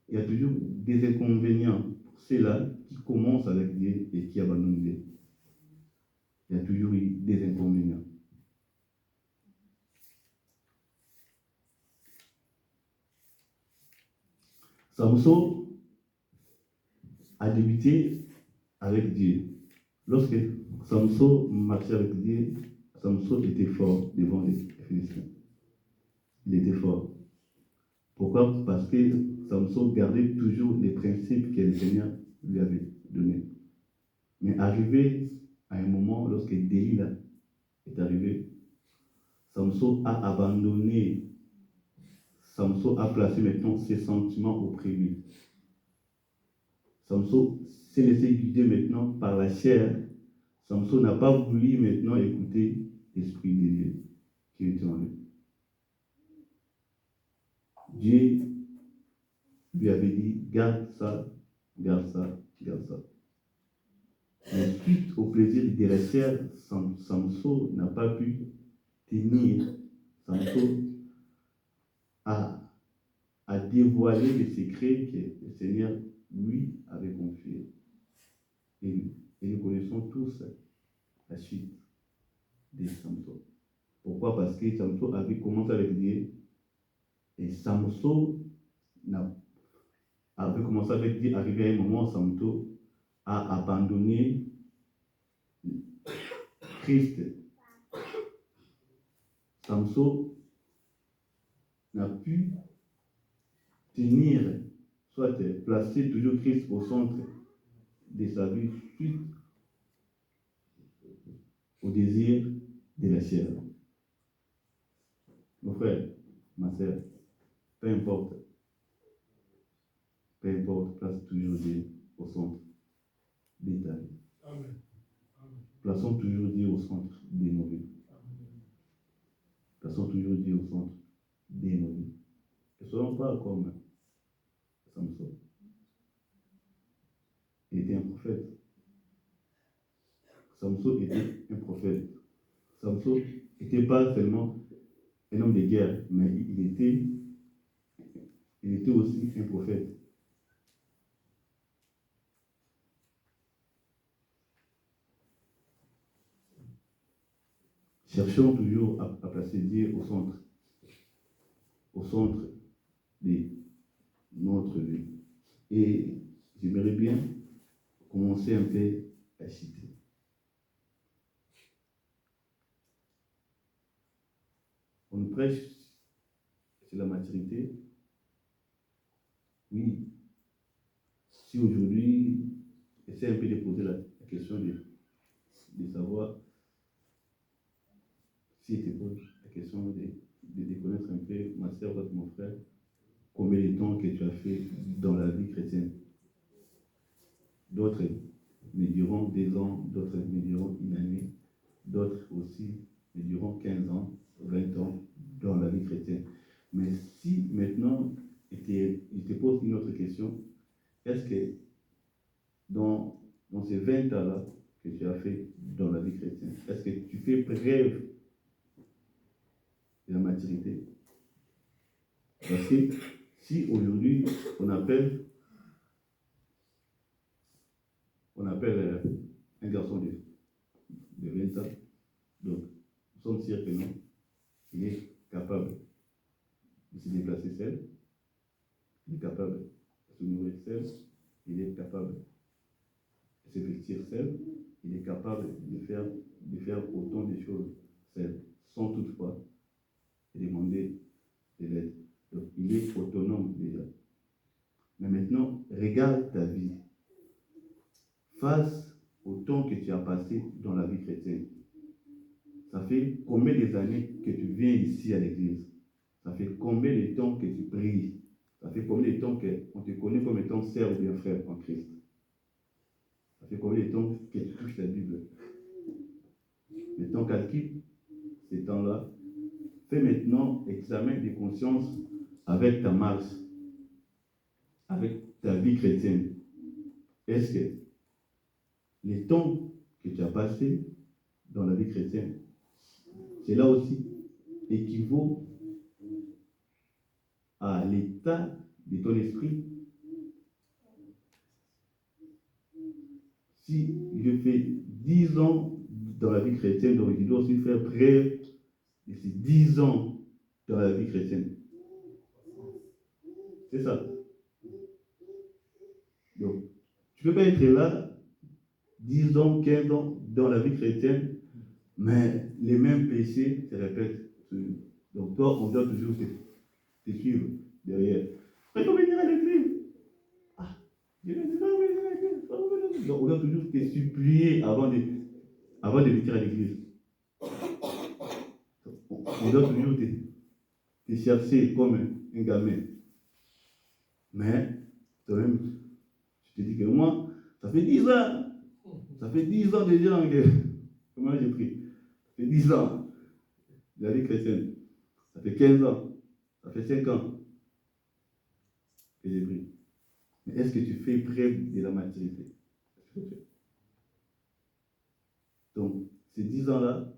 des inconvénients pour ceux-là qui commencent avec Dieu et qui abandonnent Dieu. Il y a toujours eu des inconvénients. Samson, a débuté avec Dieu. Lorsque Samson marchait avec Dieu, Samson était fort devant les Philistins. Il était fort. Pourquoi? Parce que Samson gardait toujours les principes que le Seigneur lui avait donnés. Mais arrivé à un moment, lorsque Delilah est arrivé, Samson a abandonné, Samson a placé maintenant ses sentiments auprès de lui. Samson s'est laissé guider maintenant par la chair. Samson n'a pas voulu maintenant écouter l'Esprit de Dieu qui était en lui. Dieu lui avait dit, garde ça, garde ça, garde ça. Mais suite au plaisir de la chair, Samson n'a pas pu tenir. Samson a dévoilé les secrets que le Seigneur lui avait confiés. Et nous connaissons tous la suite de Samson. Pourquoi? Parce que Samson avait commencé avec Dieu. Et Samson avait commencé avec Dieu. Arrivé à un moment, Samson a abandonné Christ. Samson n'a pu tenir, soit placer toujours Christ au centre de sa vie suite au désir de la chair. Mon frère, ma soeur, peu importe, place toujours Dieu au centre de ta vie. Amen. Plaçons toujours Dieu au centre de nos vies. Plaçons toujours Dieu au centre de nos vies. Ne soyons pas comme Samson. Il était un prophète. Samson était un prophète. Samson n'était pas seulement un homme de guerre, mais il était aussi un prophète. Cherchons toujours à placer Dieu au centre de notre vie. Et j'aimerais bien commencer un peu à citer. On prêche sur la maturité. Oui. Si aujourd'hui, essaie un peu de poser la question de savoir, si tu poses la question de connaître un peu, ma soeur, mon frère, combien de temps que tu as fait dans la vie chrétienne. D'autres me diront 2 ans, d'autres me diront 1 année, d'autres aussi me diront 15 ans, 20 ans dans la vie chrétienne. Mais si maintenant, il te pose une autre question, est-ce que dans ces 20 ans-là que tu as fait dans la vie chrétienne, est-ce que tu fais preuve de la maturité? Parce que si aujourd'hui on appelle un garçon de 20 ans, donc nous sommes sûrs que non, il est capable de se déplacer seul, il est capable de se nourrir seul, il est capable de se vestir seul, il est capable de faire autant de choses seul, sans toutefois demander de l'aide. Donc il est autonome déjà. Mais maintenant, regarde ta vie. Face au temps que tu as passé dans la vie chrétienne. Ça fait combien d'années que tu viens ici à l'église? Ça fait combien de temps que tu pries? Ça fait combien de temps qu'on te connaît comme étant sœur ou bien frère en Christ? Ça fait combien de temps que tu touches la Bible? Maintenant, calcule ces temps-là. Fais maintenant examen de conscience avec ta marche, avec ta vie chrétienne. Est-ce que les temps que tu as passés dans la vie chrétienne, cela aussi équivaut à l'état de ton esprit? Si je fais 10 ans dans la vie chrétienne, donc je dois aussi faire preuve de ces 10 ans dans la vie chrétienne. C'est ça. Donc, tu peux pas être là 10 ans, 15 ans dans la vie chrétienne, mais les mêmes péchés se répètent. Donc toi, on doit toujours te suivre derrière. Il faut venir à l'église. Ah, je vais venir à l'église. Donc on doit toujours te supplier avant de venir à l'église. On doit toujours te chercher comme un gamin. Mais, toi-même, je te dis que moi, ça fait 10 ans. Ça fait 10 ans déjà que moi j'ai pris. Ça fait 10 ans de la vie chrétienne. Ça fait 15 ans. Ça fait 5 ans que j'ai pris. Mais est-ce que tu fais preuve de la maturité? Donc, ces 10 ans-là,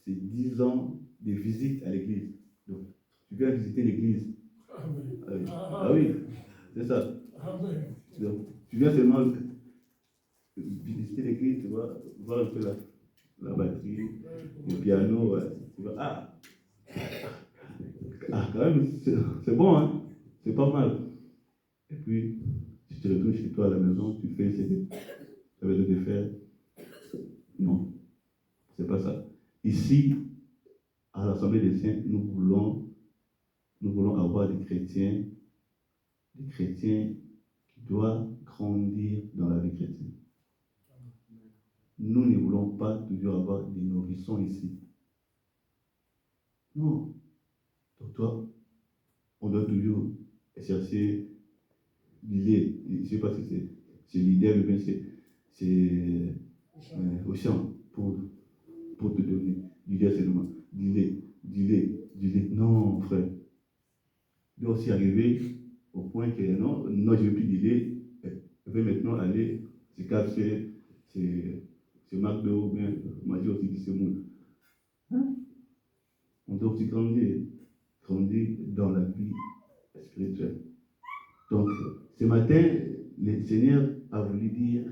c'est 10 ans de visite à l'église. Donc, tu viens visiter l'église. Amen. Ah oui, c'est ça. Amen. Donc, tu viens seulement visiter l'église, tu vois, voir un peu la batterie, le piano, ouais. Tu vois, quand même, c'est bon, hein? C'est pas mal. Et puis, si tu retournes chez toi à la maison, tu fais ce que tu avais de faire. Non, c'est pas ça. Ici, à l'Assemblée des Saints, nous voulons avoir des chrétiens qui doivent grandir dans la vie chrétienne. Nous ne voulons pas toujours avoir des nourrissons ici. Non. Donc toi, on doit toujours chercher l'idée. Je ne sais pas si c'est l'idée, mais bien c'est au champ pour te donner l'idée seulement. L'idée. Non, frère. Il doit aussi arriver au point que non, je ne veux plus d'idée. Je vais maintenant aller, c'est KFC, c'est McDo, bien, manger aussi du semoule. Hein? On doit aussi grandir dans la vie spirituelle. Donc, ce matin, le Seigneur a voulu dire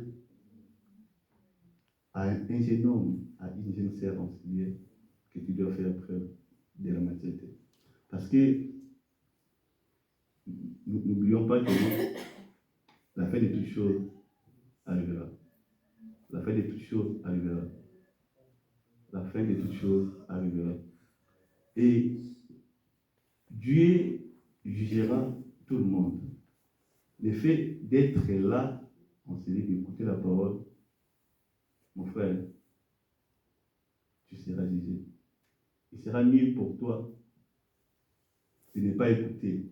à un jeune homme, à une jeune sœur en Seigneur, que tu dois faire preuve de la maturité. Parce que n'oublions pas que la fin de toutes choses arrivera. La fin de toutes choses arrivera. La fin de toutes choses arrivera. Et Dieu jugera tout le monde. Le fait d'être là, on s'est dit d'écouter la parole, mon frère, tu seras jugé. Il sera mieux pour toi de ne pas écouter.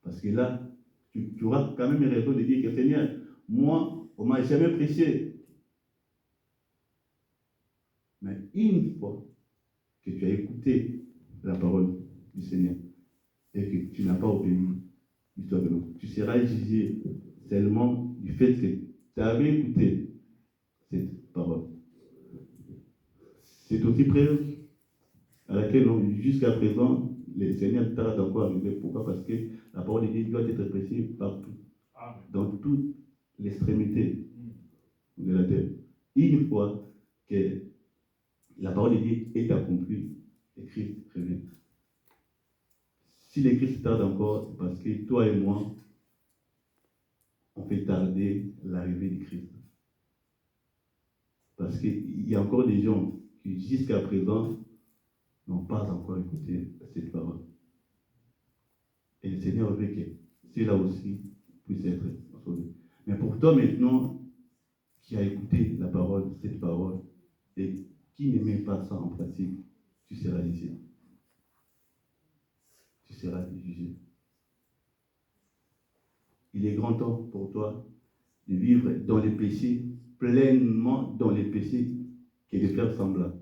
Parce que là, tu auras quand même raison de dire que Seigneur, moi, on ne m'a jamais prêché. Mais une fois que tu as écouté la parole du Seigneur et que tu n'as pas obéi, tu seras jugé seulement du fait que tu avais écouté cette parole. C'est aussi preuve à laquelle, jusqu'à présent, le Seigneur tarde encore à arriver. Pourquoi? Parce que la parole de Dieu doit être prêchée partout, dans toute l'extrémité de la terre. Une fois que la parole de Dieu est accomplie, et Christ revient. Si le Christ tarde encore, c'est parce que toi et moi, on fait tarder l'arrivée du Christ. Parce qu'il y a encore des gens qui, jusqu'à présent, n'ont pas encore écouté cette parole. Et le Seigneur veut que ceux-là aussi puissent être sauvés. Mais pour toi maintenant, qui a écouté la parole, cette parole, et qui ne met pas ça en pratique, tu seras jugé. Tu seras jugé. Il est grand temps pour toi de vivre dans les péchés, pleinement dans les péchés, que de faire semblant.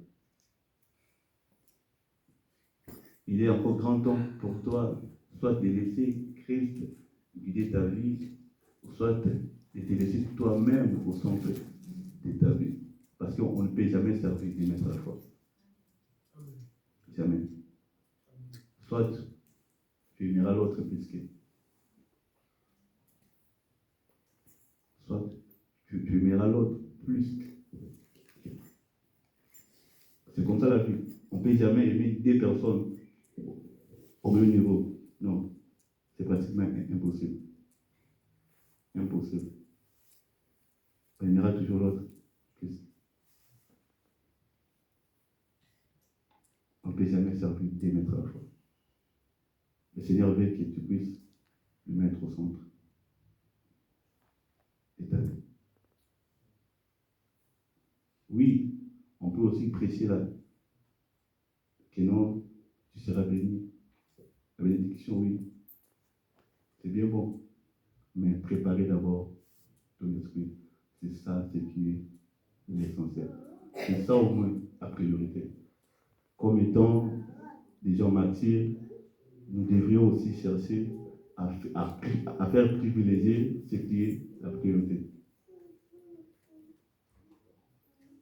Il est encore grand temps pour toi, soit de laisser Christ guider ta vie, soit de te laisser toi-même au centre de ta vie. Parce qu'on ne peut jamais servir de maître à force. Jamais. Soit tu aimeras l'autre plus que. Soit tu aimeras l'autre plus que. C'est comme ça la vie. On ne peut jamais aimer deux personnes au même niveau. Non. C'est pratiquement impossible. Impossible. on aimera toujours l'autre. On ne peut jamais servir deux maîtres à la fois. Le Seigneur veut que tu puisses le mettre au centre de ta vie. Oui, on peut aussi prêcher là, que non, tu seras béni. La bénédiction, oui, c'est bien bon, mais préparer d'abord ton esprit. C'est ça, c'est qui est l'essentiel. C'est ça au moins la priorité. Comme étant des gens martyrs, nous devrions aussi chercher à faire privilégier ce qui est la priorité.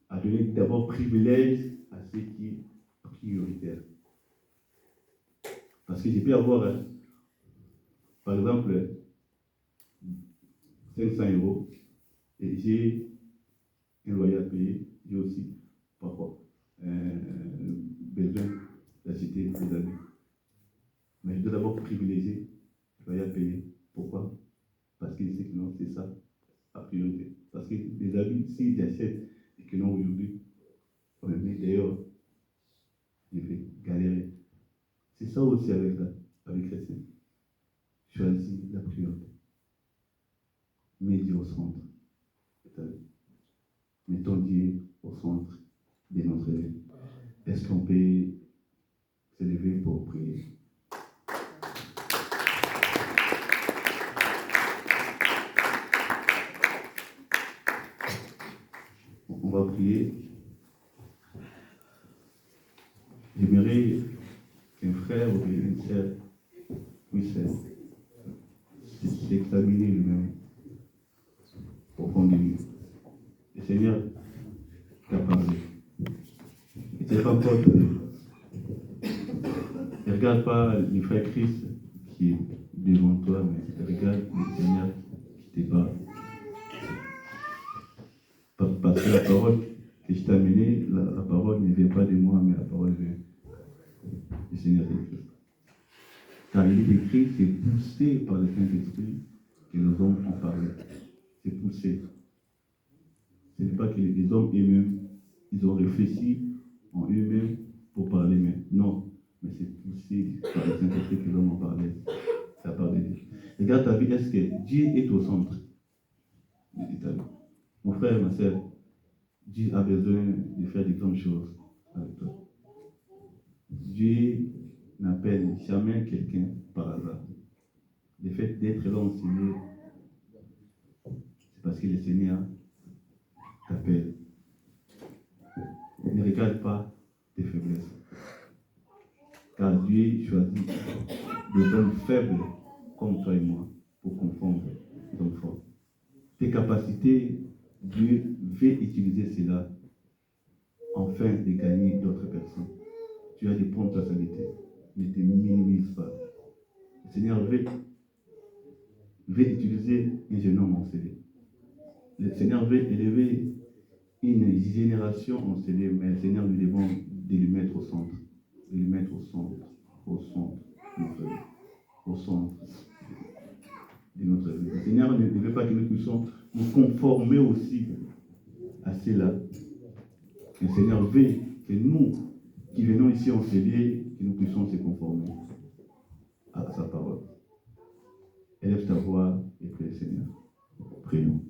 À donner d'abord privilège à ce qui est prioritaire. Parce que je peux avoir, par exemple, 500 € et j'ai un loyer à payer, j'ai aussi parfois besoin d'acheter des habits. Mais je dois d'abord privilégier le loyer à payer. Pourquoi? Parce que je sais que non, c'est ça la priorité. Parce que les habits, si j'achète et que non aujourd'hui, on me met d'ailleurs, je vais galérer. C'est ça aussi avec chrétien. Choisis la priorité. Mets Dieu au centre. Mettons Dieu au centre de notre vie. Est-ce qu'on peut se lever pour prier? On va prier. J'aimerais qu'un frère ou une sœur puisse s'examiner lui-même profondément. Le Seigneur t'a parlé. Il ne t'a pas porté. Ne regarde pas le frère Christ qui est devant toi, mais regarde le Seigneur qui te parle. Parce que la parole que je t'ai amenée, la parole ne vient pas de moi, mais la parole vient du Seigneur Jésus-Christ. Car il est écrit, c'est poussé par le Saint-Esprit que les hommes ont parlé. C'est poussé. Ce n'est pas que les hommes eux-mêmes, ils ont réfléchi en eux-mêmes pour parler, mais non. Mais c'est poussé par le Saint-Esprit que les hommes ont parlé. Ça parle de Dieu. Regarde ta vie, est-ce que Dieu est au centre de ta vie? Mon frère, ma soeur, Dieu a besoin de faire de grandes choses avec toi. Dieu n'appelle jamais quelqu'un par hasard. Le fait d'être là en Seigneur, c'est parce que le Seigneur t'appelle. Ne regarde pas tes faiblesses. Car Dieu choisit des hommes faibles comme toi et moi pour confondre les hommes forts. Tes capacités, Dieu veut utiliser cela afin de gagner d'autres personnes. Tu as des responsabilités. Ne te minimise pas. Le Seigneur veut utiliser un jeune homme enseigné. Le Seigneur veut élever une génération enseignée, mais le Seigneur nous demande de le mettre au centre. De le mettre au centre de notre vie. Au centre de notre vie. Le Seigneur ne veut pas que nous puissions nous conformer aussi à cela. Le Seigneur veut que nous, qui venons ici enseigner, que nous puissions se conformer à sa parole. Élève ta voix et prie le Seigneur. Prions.